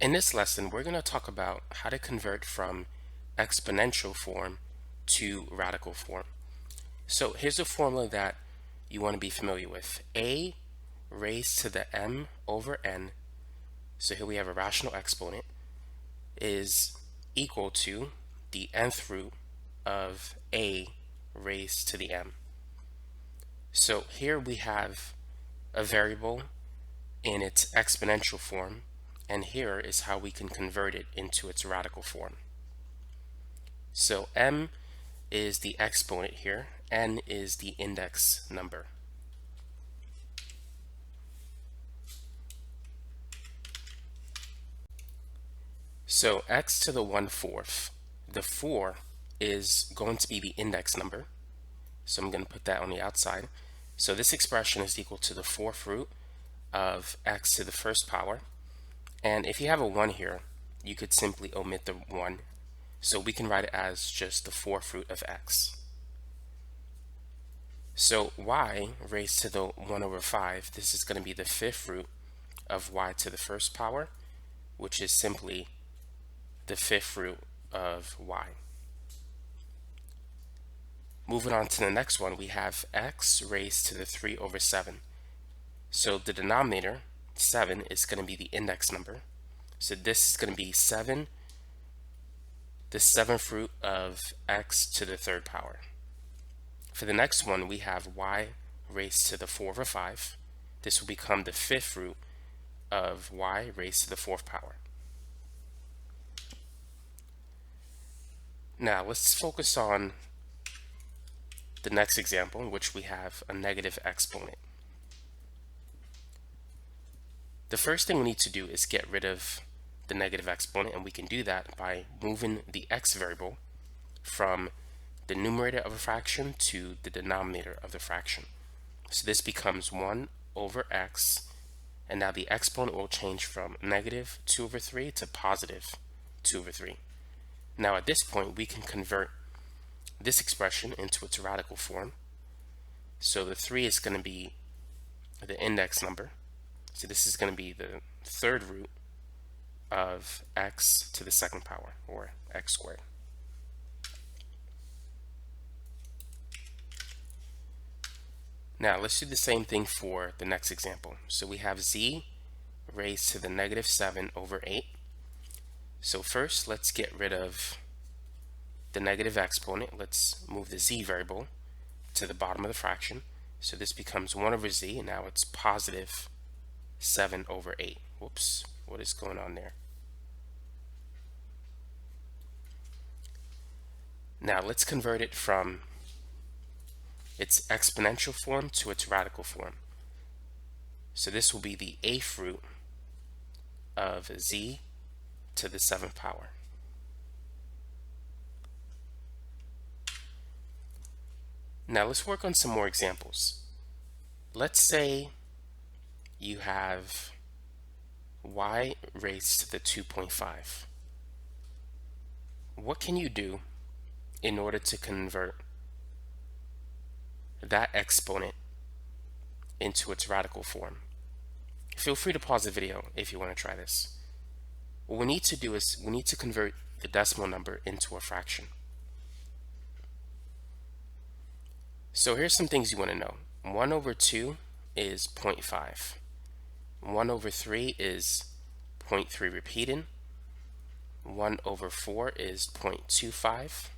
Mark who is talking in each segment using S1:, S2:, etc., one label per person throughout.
S1: In this lesson, we're going to talk about how to convert from exponential form to radical form. So here's a formula that you want to be familiar with. A raised to the m over n, so here we have a rational exponent, is equal to the nth root of a raised to the m. So here we have a variable in its exponential form, and here is how we can convert it into its radical form. So m is the exponent here, n is the index number. So x to the 1/4, the 4 is going to be the index number. So I'm going to put that on the outside. So this expression is equal to the 4th root of x to the first power. And if you have a 1 here, you could simply omit the 1. So we can write it as just the 4th root of x. So y raised to the 1/5, this is going to be the 5th root of y to the first power, which is simply the 5th root of y. Moving on to the next one, we have x raised to the 3/7. So the denominator, 7, is going to be the index number. So this is going to be 7, the 7th root of x to the 3rd power. For the next one, we have y raised to the 4/5. This will become the 5th root of y raised to the 4th power. Now let's focus on the next example, in which we have a negative exponent. The first thing we need to do is get rid of the negative exponent, and we can do that by moving the x variable from the numerator of a fraction to the denominator of the fraction. So this becomes 1 over x, and now the exponent will change from negative 2/3 to positive 2/3. Now at this point, we can convert this expression into its radical form. So the 3 is going to be the index number. So this is going to be the 3rd root of x to the 2nd power, or x squared. Now let's do the same thing for the next example. So we have z raised to the -7/8. So first, let's get rid of the negative exponent. Let's move the z variable to the bottom of the fraction. So this becomes 1 over z, and now it's positive 7/8. Whoops, what is going on there? Now let's convert it from its exponential form to its radical form. So this will be the 8th root of z to the 7th power. Now let's work on some more examples. Let's say you have y raised to the 2.5. What can you do in order to convert that exponent into its radical form? Feel free to pause the video if you want to try this. What we need to do is we need to convert the decimal number into a fraction. So here's some things you want to know. 1/2 is 0.5. 1/3 is 0.3 repeating. 1/4 is 0.25.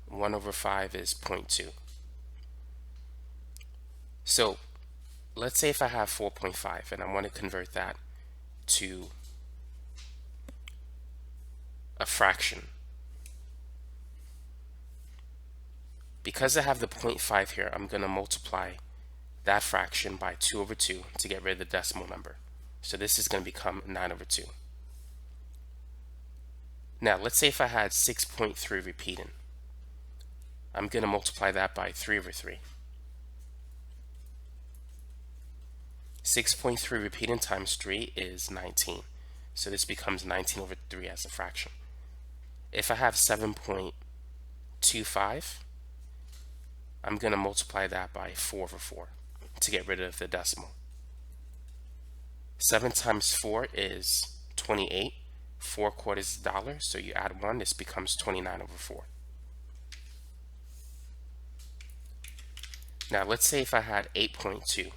S1: 1/5 is 0.2. So let's say if I have 4.5 and I want to convert that to a fraction. Because I have the 0.5 here, I'm going to multiply that fraction by 2/2 to get rid of the decimal number. So this is going to become 9/2. Now let's say if I had 6.3 repeating. I'm going to multiply that by 3/3. 6.3 repeating times 3 is 19. So this becomes 19/3 as a fraction. If I have 7.25, I'm going to multiply that by 4/4 to get rid of the decimal. 7 times 4 is 28, 4 quarters is a dollar, so you add 1, this becomes 29 over 4. Now let's say if I had 8.2.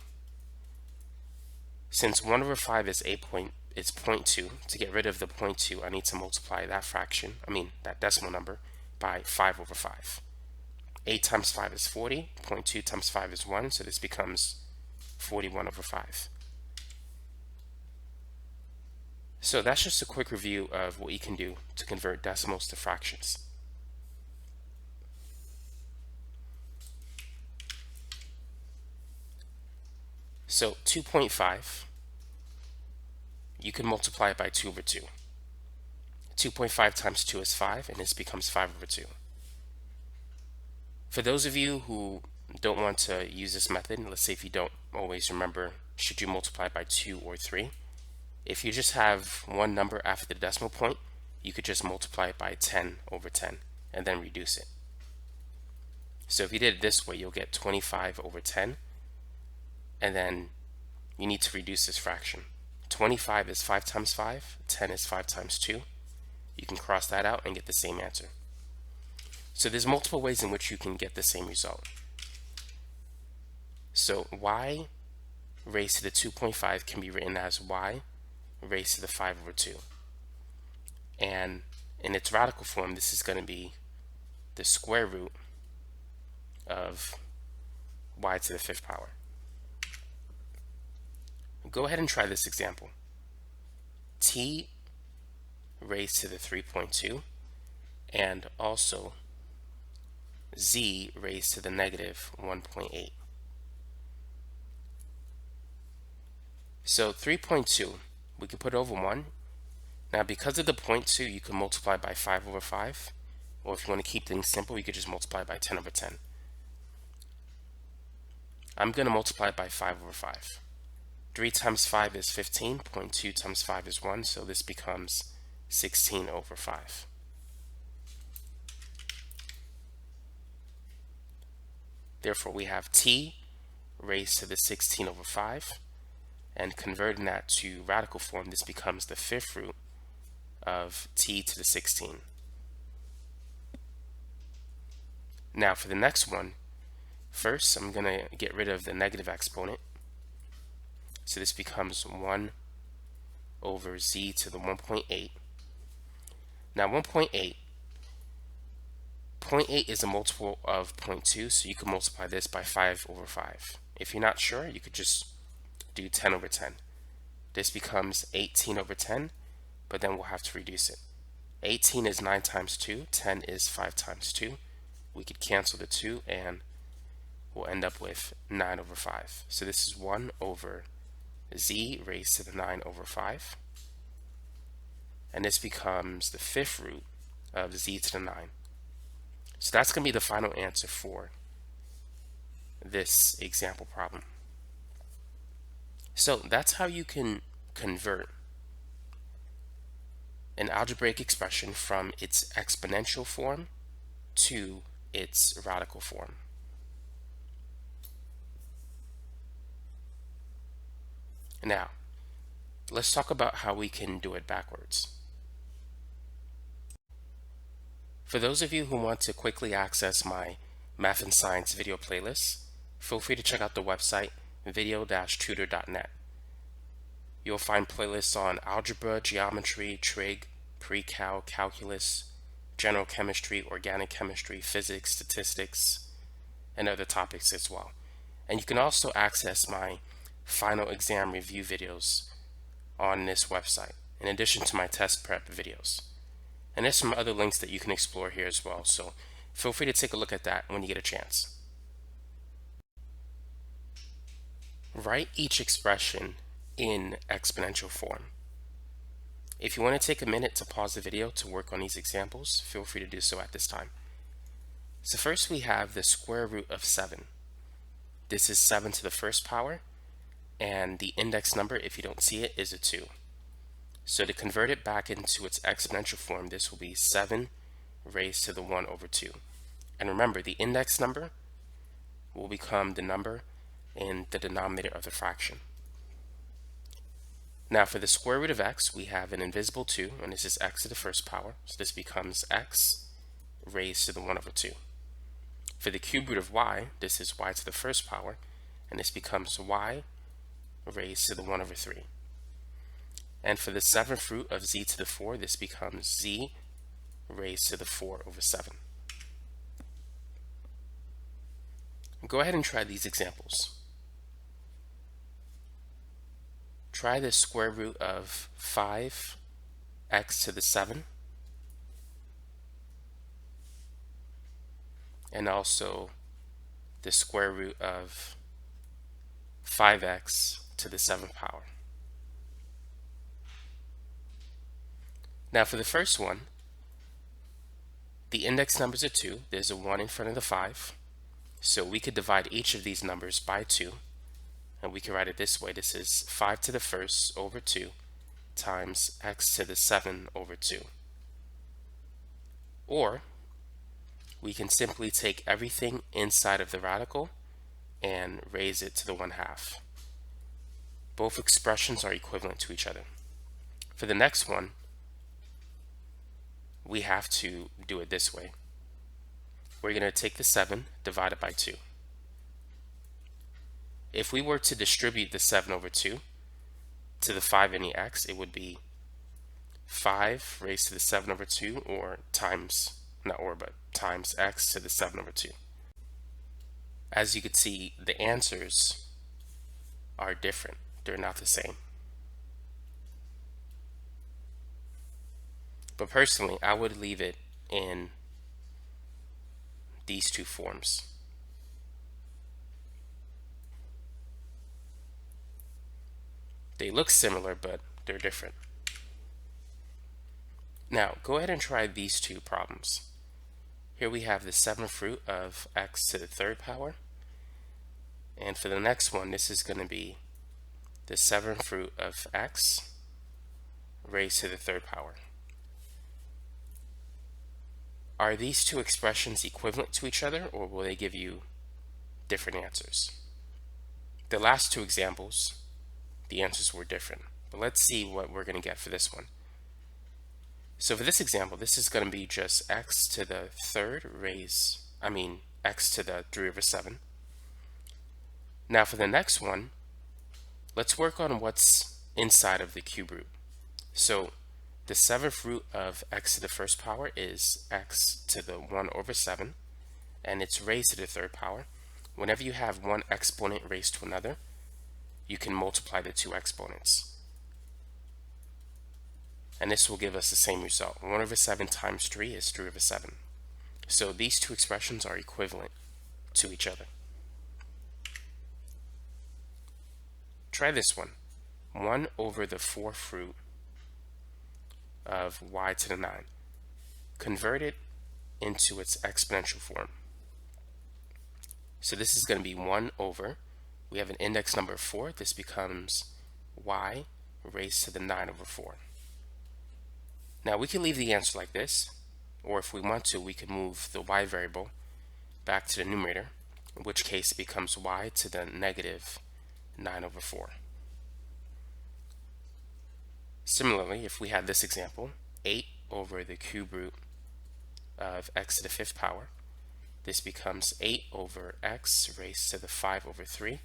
S1: Since 1 over 5 is it's 0.2, to get rid of the 0.2, I need to multiply that fraction, that decimal number, by 5 over 5. 8 times 5 is 40, 0.2 times 5 is 1, so this becomes 41 over 5. So that's just a quick review of what you can do to convert decimals to fractions. So 2.5, you can multiply it by 2 over 2. 2.5 times 2 is 5, and this becomes 5 over 2. For those of you who don't want to use this method, let's say if you don't always remember, should you multiply by 2 or 3? If you just have one number after the decimal point, you could just multiply it by 10 over 10 and then reduce it. So if you did it this way, you'll get 25 over 10, and then you need to reduce this fraction. 25 is 5 times 5, 10 is 5 times 2. You can cross that out and get the same answer. So there's multiple ways in which you can get the same result. So y raised to the 2.5 can be written as y raised to the 5 over 2. And in its radical form, this is going to be the square root of y to the 5th power. Go ahead and try this example. T raised to the 3.2 and also z raised to the negative 1.8. So 3.2, we can put over 1. Now because of the 0.2, you can multiply by 5 over 5. Or if you want to keep things simple, you could just multiply by 10 over 10. I'm going to multiply by 5 over 5. 3 times 5 is 15, 0.2 times 5 is 1, so this becomes 16 over 5. Therefore, we have t raised to the 16 over 5, and converting that to radical form, this becomes the 5th root of t to the 16. Now for the next one, first I'm going to get rid of the negative exponent. So this becomes 1 over z to the 1.8. Now 1.8, 0.8 is a multiple of 0.2, so you can multiply this by 5 over 5. If you're not sure, you could just do 10 over 10. This becomes 18 over 10, but then we'll have to reduce it. 18 is 9 times 2, 10 is 5 times 2. We could cancel the 2 and we'll end up with 9 over 5. So this is 1 over z raised to the 9 over 5. And this becomes the 5th root of z to the 9. So that's going to be the final answer for this example problem. So that's how you can convert an algebraic expression from its exponential form to its radical form. Now, let's talk about how we can do it backwards. For those of you who want to quickly access my Math and Science video playlists, feel free to check out the website video-tutor.net. You'll find playlists on algebra, geometry, trig, pre-cal, calculus, general chemistry, organic chemistry, physics, statistics, and other topics as well. And you can also access my final exam review videos on this website, in addition to my test prep videos. And there's some other links that you can explore here as well, so feel free to take a look at that when you get a chance. Write each expression in exponential form. If you want to take a minute to pause the video to work on these examples, feel free to do so at this time. So first we have the square root of 7. This is 7 to the 1st power, and the index number, if you don't see it, is a 2. So to convert it back into its exponential form, this will be 7 raised to the 1 over 2. And remember, the index number will become the number in the denominator of the fraction. Now for the square root of x, we have an invisible 2, and this is x to the first power. So this becomes x raised to the 1 over 2. For the cube root of y, this is y to the first power, and this becomes y raised to the 1 over 3. And for the seventh root of z to the 4, this becomes z raised to the 4 over 7. Go ahead and try these examples. Try the square root of 5x to the 7, and also the square root of 5x to the 7th power. Now for the first one, the index numbers are 2. There's a 1 in front of the 5. So we could divide each of these numbers by 2, and we can write it this way. This is 5 to the first over 2 times x to the 7 over 2. Or we can simply take everything inside of the radical and raise it to the 1/2. Both expressions are equivalent to each other. For the next one, we have to do it this way. We're going to take the 7 divided by 2. If we were to distribute the 7 over 2 to the 5 any x, it would be 5 raised to the 7 over 2, or times, not or, but times x to the 7 over 2. As you can see, the answers are different. They're not the same. But personally, I would leave it in these two forms. They look similar, but they're different. Now, go ahead and try these two problems. Here we have the 7th root of x to the 3rd power. And for the next one, this is going to be the 7th root of x raised to the 3rd power. Are these two expressions equivalent to each other, or will they give you different answers? The last two examples, the answers were different. But let's see what we're going to get for this one. So for this example, this is going to be just x to the 3rd x to the 3 over 7. Now for the next one, let's work on what's inside of the cube root. So the 7th root of x to the first power is x to the 1 over 7, and it's raised to the 3rd power. Whenever you have one exponent raised to another, you can multiply the two exponents. And this will give us the same result. 1 over 7 times 3 is 3 over 7. So these two expressions are equivalent to each other. Try this one. 1 over the 4th root of y to the 9. Convert it into its exponential form. So this is going to be 1 over, we have an index number 4, this becomes y raised to the 9 over 4. Now we can leave the answer like this, or if we want to, we can move the y variable back to the numerator, in which case it becomes y to the negative 9 over 4. Similarly, if we had this example, 8 over the cube root of x to the 5th power, this becomes 8 over x raised to the 5 over 3.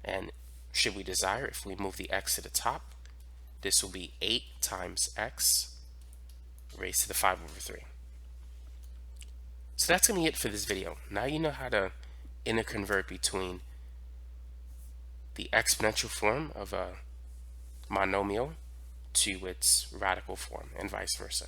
S1: And should we desire, if we move the x to the top, this will be 8 times x raised to the 5 over 3. So that's going to be it for this video. Now you know how to interconvert between the exponential form of a monomial to its radical form, and vice versa.